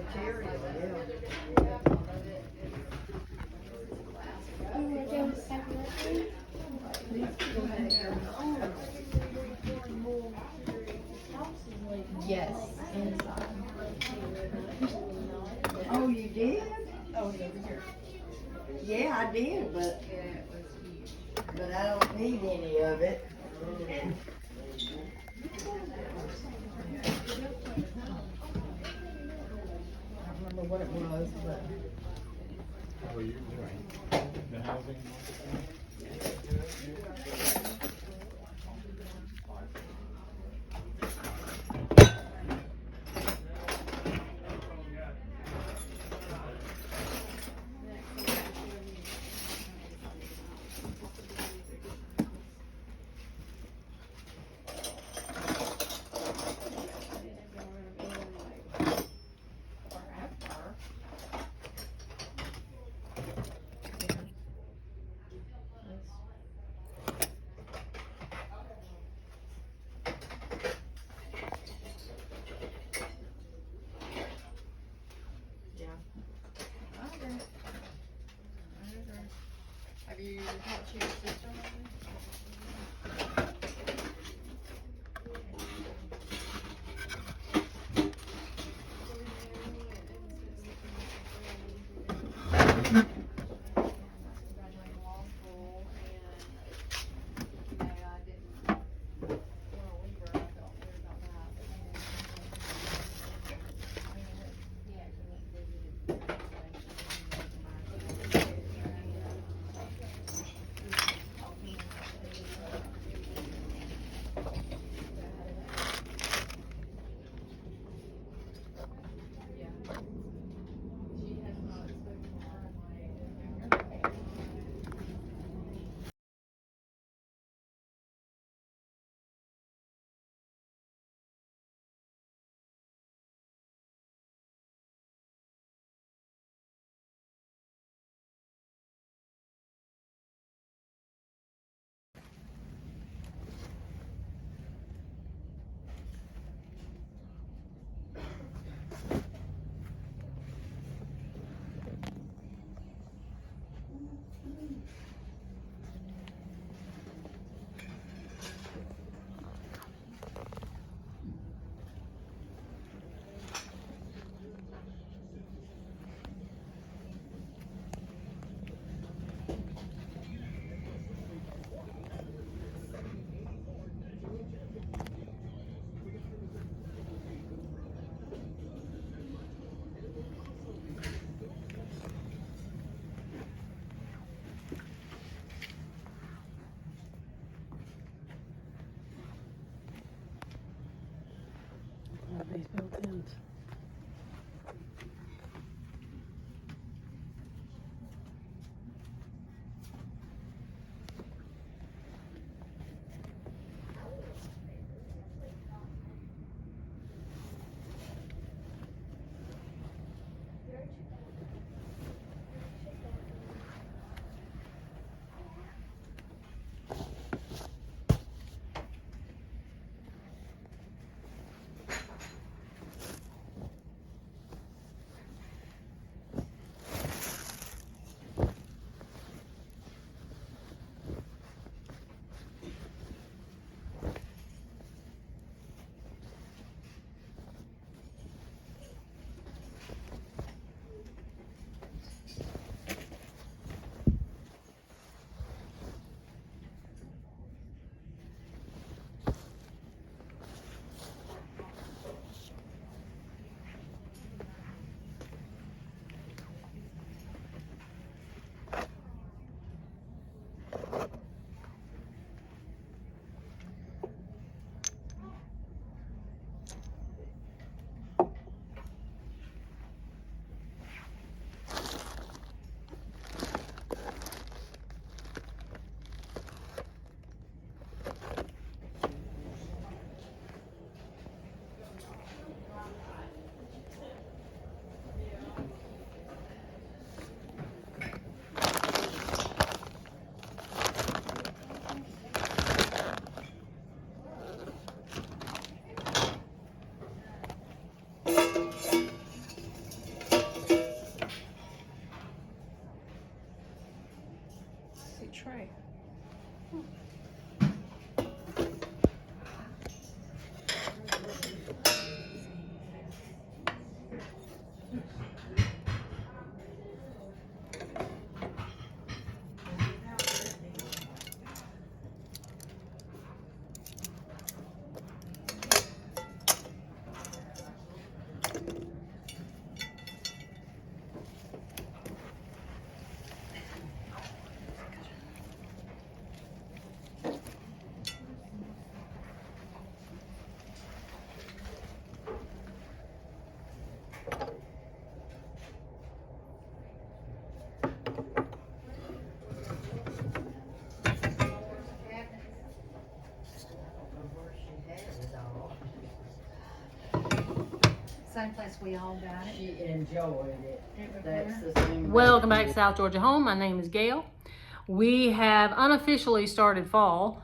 material, yeah. Yes, inside. Oh, you did? Oh, it's over here. Yeah, I did, but I don't need any of it. I don't remember what it was, but. How are you doing? The housing market? Have you talked to your sister? same place we all got it. She enjoyed it. It was That's there. the same. Welcome back to South Georgia Home. My name is Gail. We have unofficially started fall.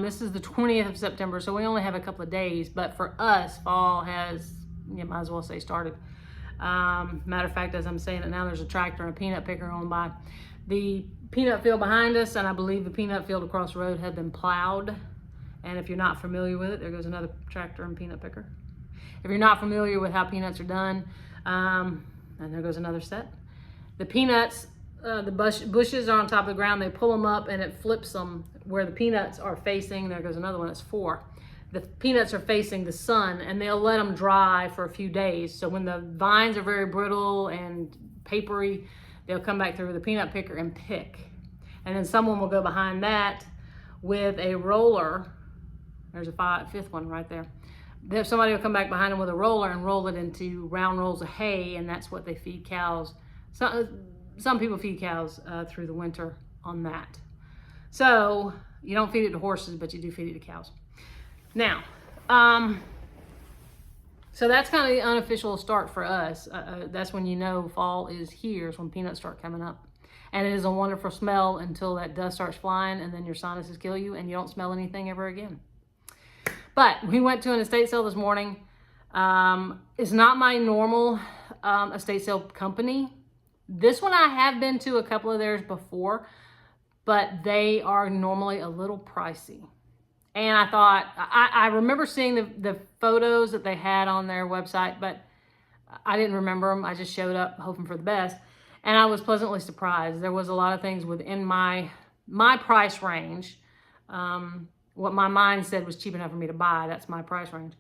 This is the 20th of September, so we only have a couple of days. But for us, fall has, you might as well say, started. Matter of fact, as I'm saying it now, there's a tractor and a peanut picker going by. The peanut field behind us, and I believe the peanut field across the road, had been plowed. And if you're not familiar with it, there goes another tractor and peanut picker. If you're not familiar with how peanuts are done, and there goes another set. The peanuts, the bushes are on top of the ground. They pull them up and it flips them where the peanuts are facing. There goes another one, that's 4. The peanuts are facing the sun, and they'll let them dry for a few days. So when the vines are very brittle and papery, they'll come back through with a peanut picker and pick. And then someone will go behind that with a roller. There's a 5th one right there. Then somebody will come back behind them with a roller and roll it into round rolls of hay, and that's what they feed cows. Some people feed cows through the winter on that. So you don't feed it to horses, but you do feed it to cows. Now, so that's kind of the unofficial start for us. That's when you know fall is here, is when peanuts start coming up. And it is a wonderful smell until that dust starts flying, and then your sinuses kill you and you don't smell anything ever again. But we went to an estate sale this morning. It's not my normal estate sale company. This one I have been to a couple of theirs before, but they are normally a little pricey. And I thought, I remember seeing the photos that they had on their website, but I didn't remember them. I just showed up hoping for the best. And I was pleasantly surprised. There was a lot of things within my price range. What my mind said was cheap enough for me to buy. That's my price range.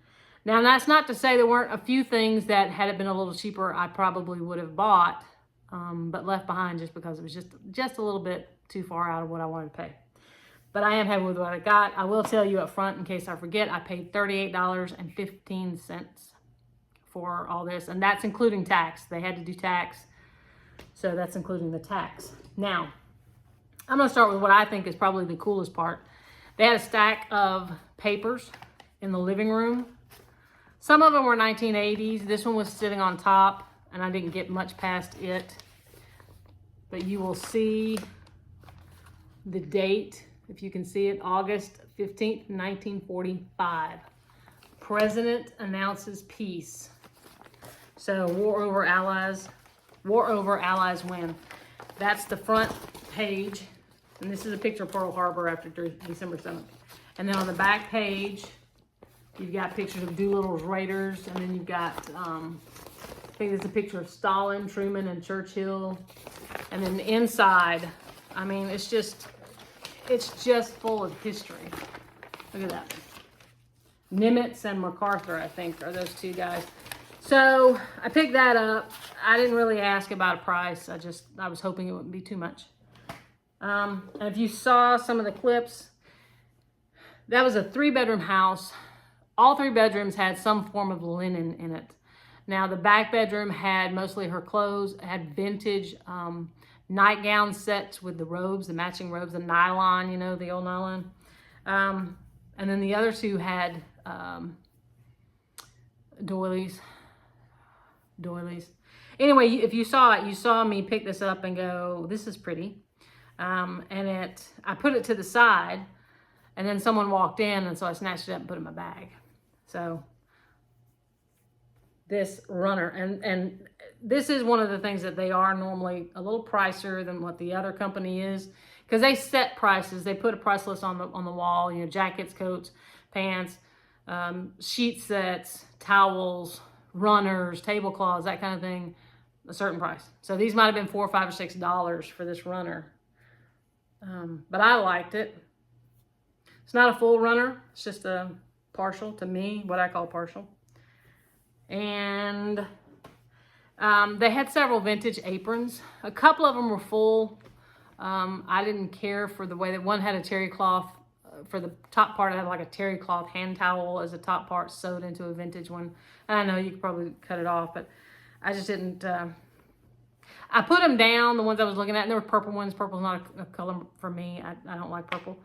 Now, that's not to say there weren't a few things that, had it been a little cheaper, I probably would have bought, but left behind just because it was just a little bit too far out of what I wanted to pay. But I am happy with what I got. I will tell you up front, in case I forget, I paid $38.15 for all this, and that's including tax. They had to do tax, so that's including the tax. Now, I'm going to start with what I think is probably the coolest part. They had a stack of papers in the living room. Some of them were 1980s. This one was sitting on top, and I didn't get much past it. But you will see the date, if you can see it, August 15th, 1945. President announces peace. So war over Allies win. That's the front page. And this is a picture of Pearl Harbor after December 7th. And then on the back page, you've got pictures of Doolittle's Raiders. And then you've got, I think there's a picture of Stalin, Truman, and Churchill. And then the inside, I mean, it's just full of history. Look at that. Nimitz and MacArthur, I think, are those two guys. So I picked that up. I didn't really ask about a price. I was hoping it wouldn't be too much. And if you saw some of the clips, that was a 3-bedroom house. All 3 bedrooms had some form of linen in it. Now, the back bedroom had mostly her clothes, had vintage nightgown sets with the robes, the matching robes, the nylon, you know, the old nylon. And then the other 2 had doilies. Anyway, if you saw it, you saw me pick this up and go, this is pretty. And I put it to the side, and then someone walked in, and so I snatched it up and put it in my bag. So this runner, and this is one of the things that they are normally a little pricier than what the other company is, because they set prices. They put a price list on the wall, you know, jackets, coats, pants, sheet sets, towels, runners, tablecloths, that kind of thing, a certain price. So these might have been $4 or $5 or $6 for this runner. But I liked it. It's not a full runner. It's just a partial, to me, what I call partial. And they had several vintage aprons. A couple of them were full. I didn't care for the way that one had a terry cloth. For the top part, I had like a terry cloth hand towel as a top part sewed into a vintage one. And I know you could probably cut it off, but I just didn't. I put them down, the ones I was looking at, and there were purple ones. Purple's not a color for me. I don't like purple.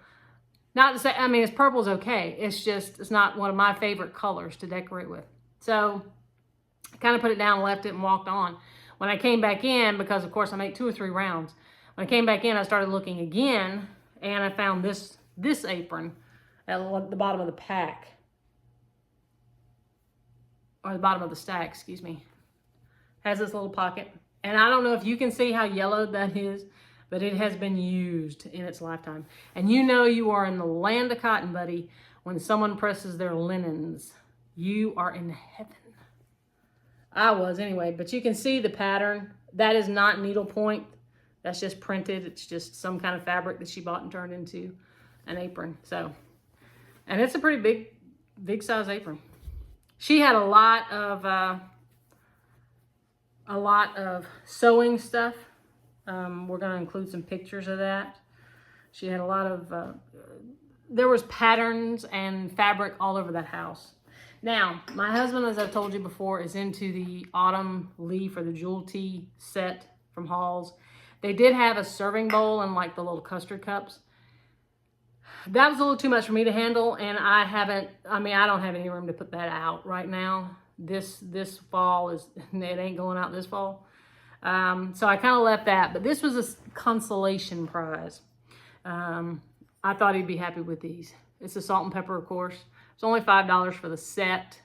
Not to say, I mean, purple's okay. It's not one of my favorite colors to decorate with. So I kind of put it down, left it, and walked on. When I came back in, because of course I made 2 or 3 rounds, when I came back in, I started looking again, and I found this apron at the bottom of the pack. Or the bottom of the stack, excuse me. Has this little pocket. And I don't know if you can see how yellowed that is, but it has been used in its lifetime. And you know you are in the land of cotton, buddy, when someone presses their linens. You are in heaven. I was anyway, but you can see the pattern. That is not needlepoint. That's just printed. It's just some kind of fabric that she bought and turned into an apron. So, and it's a pretty big size apron. She had a lot of sewing stuff. We're going to include some pictures of that. She had a lot of, there was patterns and fabric all over that house. Now, my husband, as I've told you before, is into the autumn leaf or the jewel tea set from Halls. They did have a serving bowl and like the little custard cups. That was a little too much for me to handle, and I don't have any room to put that out right now. This fall it ain't going out this fall. So I kind of left that, but this was a consolation prize. I thought he'd be happy with these. It's the salt and pepper, of course. It's only $5 for the set.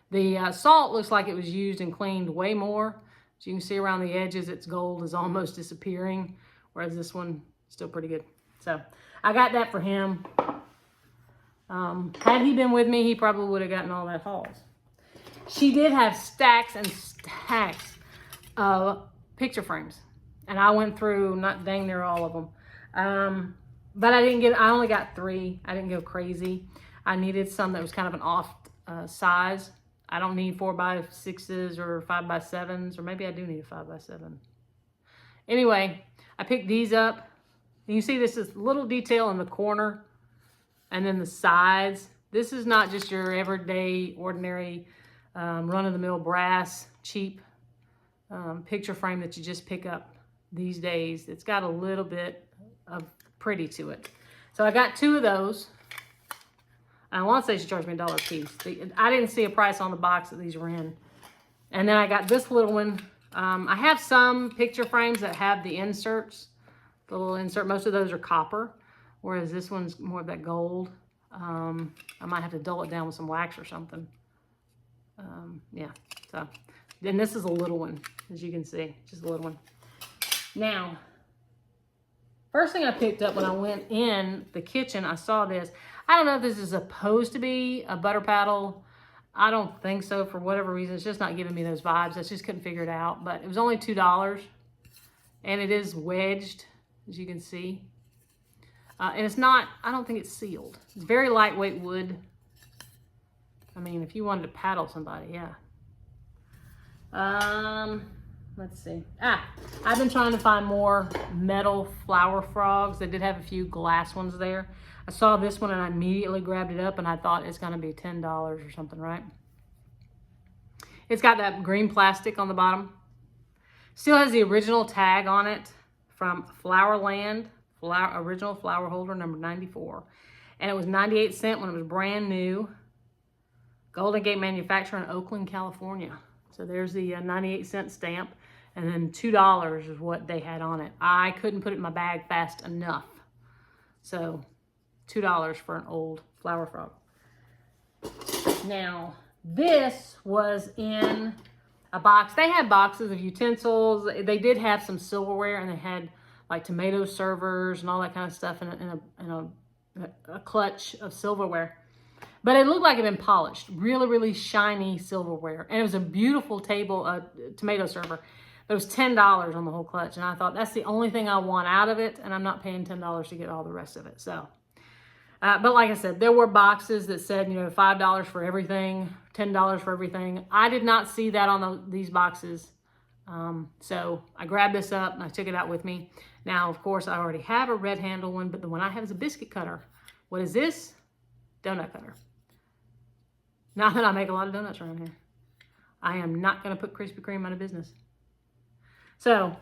The salt looks like it was used and cleaned way more. As you can see around the edges, its gold is almost disappearing, whereas this one is still pretty good. So I got that for him. Had he been with me, he probably would have gotten all that Halls. She did have stacks and stacks of picture frames. And I went through, not dang near all of them. But I only got 3. I didn't go crazy. I needed some that was kind of an off size. I don't need 4x6s or 5x7s, or maybe I do need a 5x7. Anyway, I picked these up. You see this is little detail in the corner and then the sides. This is not just your everyday, ordinary, run-of-the-mill brass, cheap picture frame that you just pick up these days. It's got a little bit of pretty to it. So I got 2 of those. I want to say she charged me $1 a piece. I didn't see a price on the box that these were in. And then I got this little one. I have some picture frames that have the inserts. The little insert, most of those are copper, whereas this one's more of that gold. I might have to dull it down with some wax or something. Yeah, so then this is a little one, as you can see, just a little one. Now, first thing I picked up when I went in the kitchen, I saw this. I don't know if this is supposed to be a butter paddle. I don't think so for whatever reason. It's just not giving me those vibes. I just couldn't figure it out, but it was only $2, and it is wedged, as you can see. And it's not, I don't think it's sealed. It's very lightweight wood. I mean, if you wanted to paddle somebody, yeah. Let's see. I've been trying to find more metal flower frogs. They did have a few glass ones there. I saw this one and I immediately grabbed it up and I thought it's gonna be $10 or something, right? It's got that green plastic on the bottom. Still has the original tag on it from Flowerland, original flower holder number 94. And it was 98 cents when it was brand new. Golden Gate manufacturer in Oakland, California. So there's the 98-cent stamp. And then $2 is what they had on it. I couldn't put it in my bag fast enough. So $2 for an old flower frog. Now, this was in a box. They had boxes of utensils. They did have some silverware, and they had like tomato servers and all that kind of stuff in a clutch of silverware. But it looked like it had been polished. Really, really shiny silverware. And it was a beautiful tomato server. But it was $10 on the whole clutch. And I thought, that's the only thing I want out of it. And I'm not paying $10 to get all the rest of it. So, but like I said, there were boxes that said, $5 for everything, $10 for everything. I did not see that on these boxes. So I grabbed this up and I took it out with me. Now, of course, I already have a red handle one, but the one I have is a biscuit cutter. What is this? Donut cutter. Not that I make a lot of donuts around here. I am not going to put Krispy Kreme out of business. So,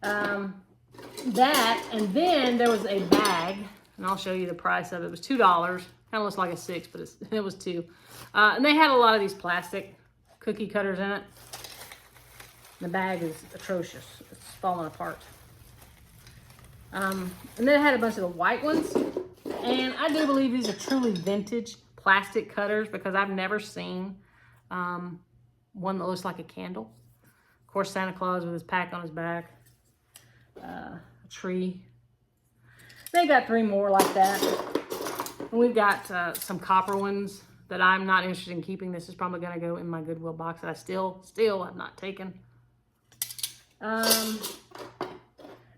that, and then there was a bag, and I'll show you the price of it. It was $2. Kind of looks like a 6, but it was $2. And they had a lot of these plastic cookie cutters in it. The bag is atrocious. It's falling apart. And then it had a bunch of the white ones. And I do believe these are truly vintage plastic cutters because I've never seen one that looks like a candle. Of course, Santa Claus with his pack on his back. A tree. They got 3 more like that. And we've got some copper ones that I'm not interested in keeping. This is probably going to go in my Goodwill box that I still have not taken.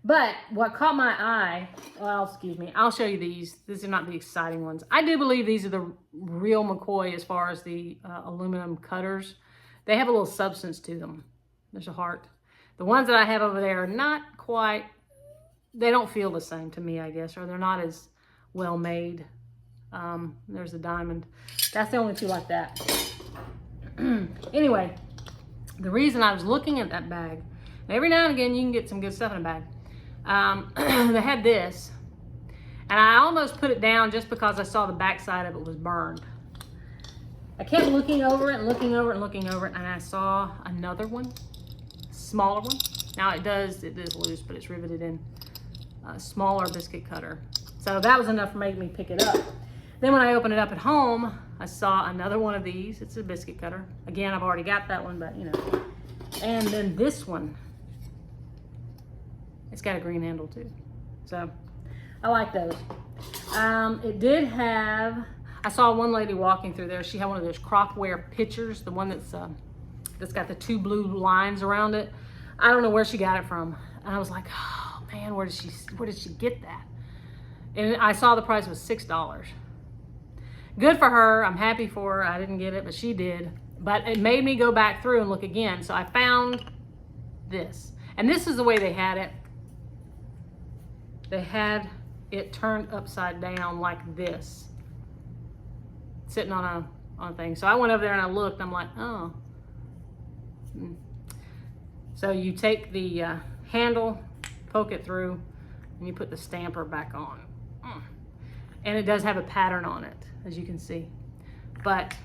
But what caught my eye, well, excuse me, I'll show you these. These are not the exciting ones. I do believe these are the real McCoy as far as the aluminum cutters. They have a little substance to them. There's a heart. The ones that I have over there are not quite, they don't feel the same to me, I guess, or they're not as well made. There's a diamond. That's the only 2 like that. Anyway, the reason I was looking at that bag, every now and again you can get some good stuff in a bag. They had this, and I almost put it down just because I saw the backside of it was burned. I kept looking over it and looking over it and looking over it, and I saw another one, smaller one. Now it is loose, but it's riveted in. A smaller biscuit cutter. So that was enough for making me pick it up. Then when I opened it up at home, I saw another one of these. It's a biscuit cutter. Again, I've already got that one, but you know. And then this one, it's got a green handle too. So I like those. It did have, I saw one lady walking through there. She had one of those Cropware pitchers, the one that's got the 2 blue lines around it. I don't know where she got it from. And I was like, oh man, where did she get that? And I saw the price was $6. Good for her. I'm happy for her. I didn't get it, but she did. But it made me go back through and look again. So I found this. And this is the way they had it. They had it turned upside down like this. Sitting on a thing. So I went over there and I looked. I'm like, oh. So you take the handle, poke it through, and you put the stamper back on. And it does have a pattern on it, as you can see. But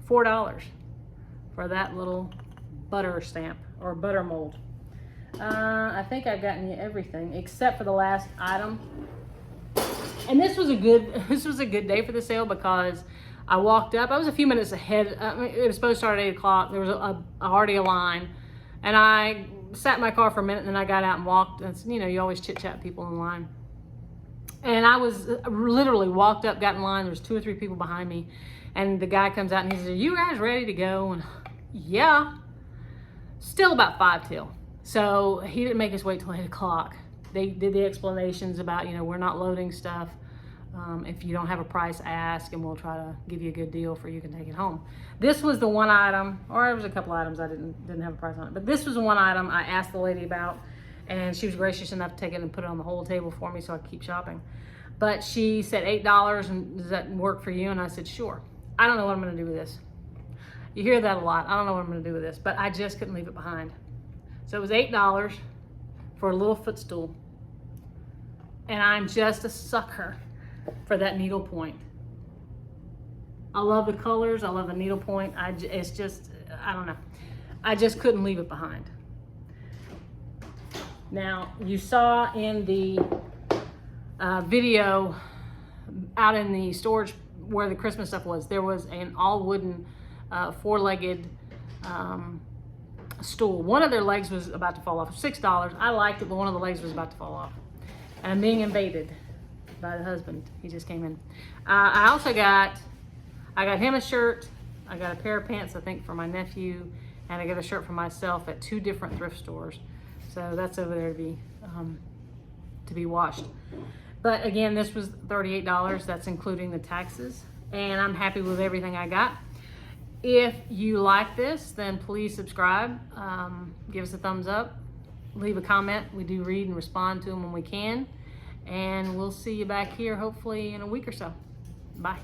$4 for that little butter stamp or butter mold. I think I've gotten you everything except for the last item. And this was a good day for the sale because I walked up. I was a few minutes ahead. It was supposed to start at 8 o'clock. There was already a line, and I sat in my car for a minute, and then I got out and walked. And, you know, you always chit-chat people in line. And I was literally walked up, got in line. There was 2 or 3 people behind me, and the guy comes out and he says, "Are you guys ready to go?" And yeah, still about 5 till. So he didn't make us wait till 8 o'clock. They did the explanations about, you know, we're not loading stuff. If you don't have a price, ask, and we'll try to give you a good deal for you can take it home. This was the one item, or there was a couple items I didn't have a price on it, but this was the one item I asked the lady about, and she was gracious enough to take it and put it on the whole table for me so I could keep shopping. But she said $8, and does that work for you? And I said, sure. I don't know what I'm gonna do with this. You hear that a lot. I don't know what I'm gonna do with this, but I just couldn't leave it behind. So it was $8 for a little footstool. And I'm just a sucker for that needle point. I love the colors. I love the needle point. It's just, I don't know. I just couldn't leave it behind. Now, you saw in the video out in the storage where the Christmas stuff was, there was an all wooden 4-legged stool. One of their legs was about to fall off. $6. I liked it, but one of the legs was about to fall off. And I'm being invaded by the husband. He just came in. I also got him a shirt. I got a pair of pants, I think, for my nephew, and I got a shirt for myself at 2 different thrift stores. So that's over there to be washed. But again, this was $38. That's including the taxes, and I'm happy with everything I got. If you like this, then please subscribe. Give us a thumbs up. Leave a comment. We do read and respond to them when we can. And we'll see you back here hopefully in a week or so. Bye.